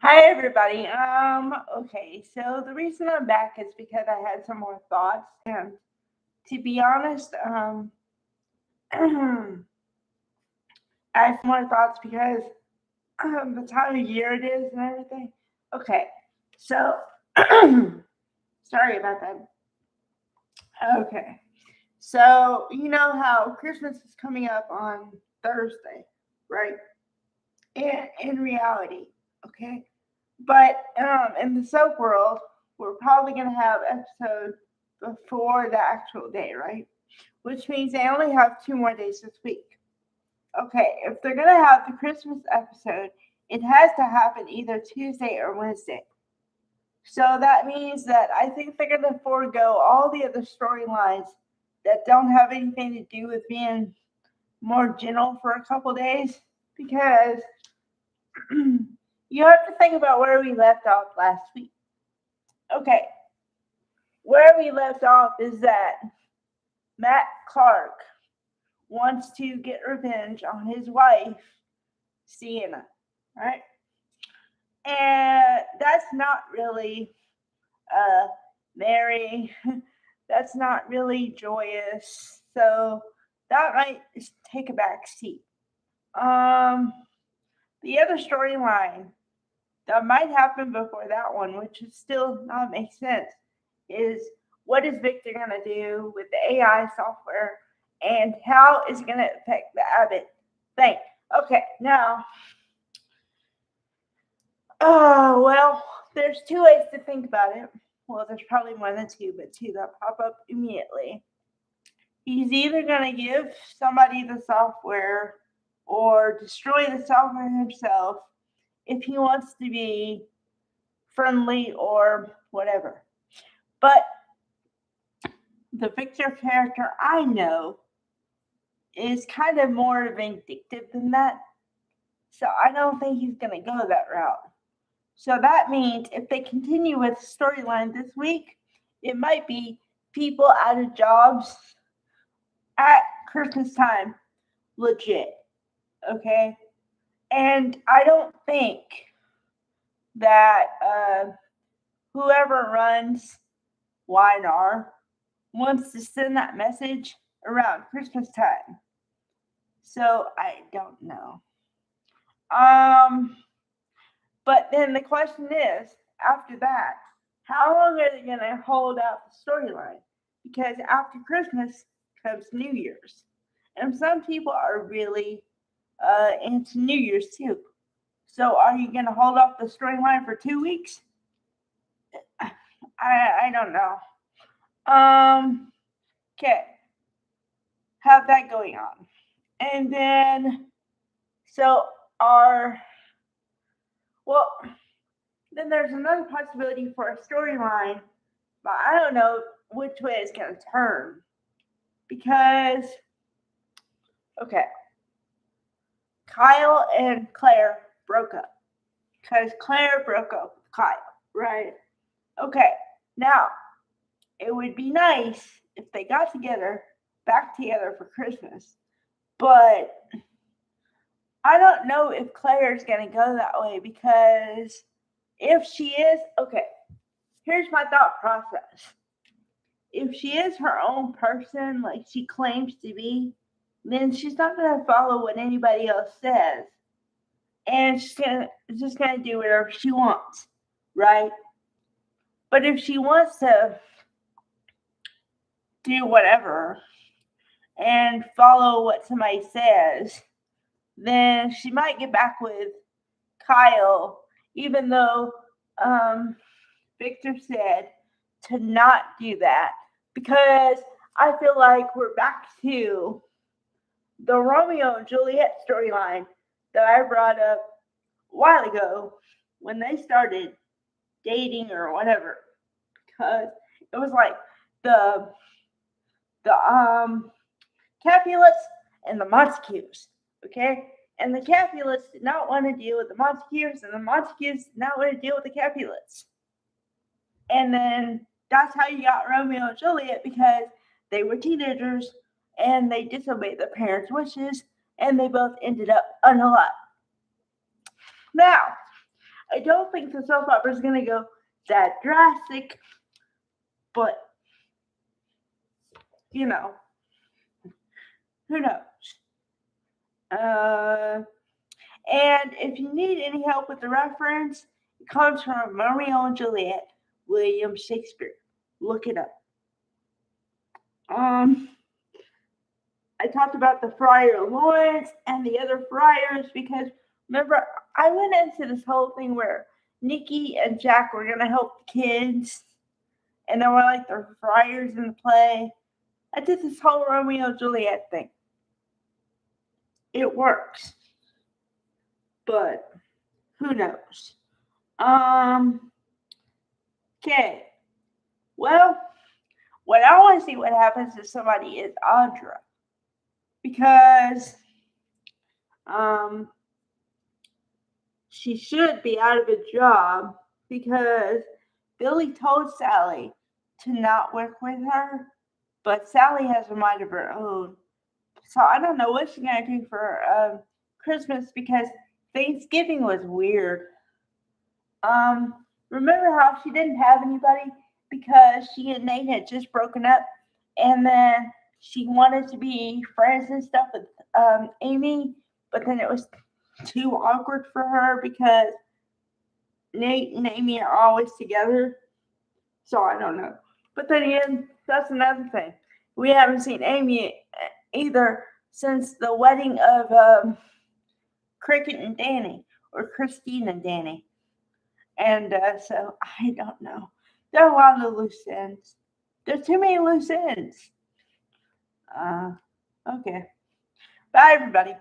Hi everybody. Okay, so the reason I'm back is because I had some more thoughts, and to be honest, I have some more thoughts because the time of year it is and everything. Okay, so sorry about that. Okay, so you know how Christmas is coming up on Thursday, right? In reality, okay. But in the soap world, we're probably going to have episode before the actual day, right? Which means they only have 2 more days this week. Okay, if they're going to have the Christmas episode, it has to happen either Tuesday or Wednesday. So that means that I think they're going to forego all the other storylines that don't have anything to do with being more gentle for a couple days because you have to think about where we left off last week. Okay, where we left off is that Matt Clark wants to get revenge on his wife, Sienna, right? And that's not really uh, merry. That's not really joyous. So that might take a back seat. Um, the other storyline that might happen before that one, which is still not make sense, is what is Victor going to do with the AI software and how is it going to affect the Abbott thing? Okay, now, well, there's two ways to think about it. Well, there's probably more than two, but two that pop up immediately. He's either going to give somebody the software or destroy the software himself if he wants to be friendly or whatever. But the Victor character I know is kind of more vindictive than that. So I don't think he's going to go that route. So that means if they continue with the storyline this week, it might be people out of jobs at Christmas time. Legit. Okay? And I don't think that whoever runs Y&R wants to send that message around Christmas time. So I don't know. But then the question is, after that, how long are they going to hold out the storyline? Because after Christmas comes New Year's. And some people are really into New Year's too. So are you going to hold off the storyline for 2 weeks? I don't know. Okay. Have that going on. And then, so well, then there's another possibility for a storyline, but I don't know which way it's going to turn. Because, okay, Kyle and Claire broke up. Because Claire broke up with Kyle, right? Okay, now, it would be nice if they got back together for Christmas. But I don't know if Claire's going to go that way because if she is, okay, here's my thought process. If she is her own person, like she claims to be, then she's not going to follow what anybody else says. And she's just going to do whatever she wants, right? But if she wants to do whatever and follow what somebody says, then she might get back with Kyle, even though Victor said to not do that, because I feel like we're back to the Romeo and Juliet storyline that I brought up a while ago when they started dating or whatever, because it was like the Capulets and the Montagues, okay? And the Capulets did not want to deal with the Montagues, and the Montagues did not want to deal with the Capulets. And then that's how you got Romeo and Juliet, because they were teenagers and they disobeyed their parents' wishes, and they both ended up unalive. Now, I don't think the soap opera is going to go that drastic, but you know, who knows? And if you need any help with the reference, it comes from Romeo and Juliet, William Shakespeare. Look it up. I talked about the Friar Lawrence and the other friars because remember I went into this whole thing where Nikki and Jack were gonna help the kids, and they were like the friars in the play. I did this whole Romeo and Juliet thing. It works, but who knows? Okay. Well, what I want to see what happens if somebody is Audra, because she should be out of a job because Billy told Sally to not work with her, but Sally has a mind of her own. So I don't know what she's gonna do for Christmas because Thanksgiving was weird. Remember how she didn't have anybody because she and Nate had just broken up, and then she wanted to be friends and stuff with Amy, but then it was too awkward for her because Nate and Amy are always together. So I don't know. But then again, that's another thing. We haven't seen Amy either since the wedding of Cricket and Danny, or Christine and Danny. And so I don't know. There are a lot of loose ends. There's too many loose ends. Okay. Bye, everybody.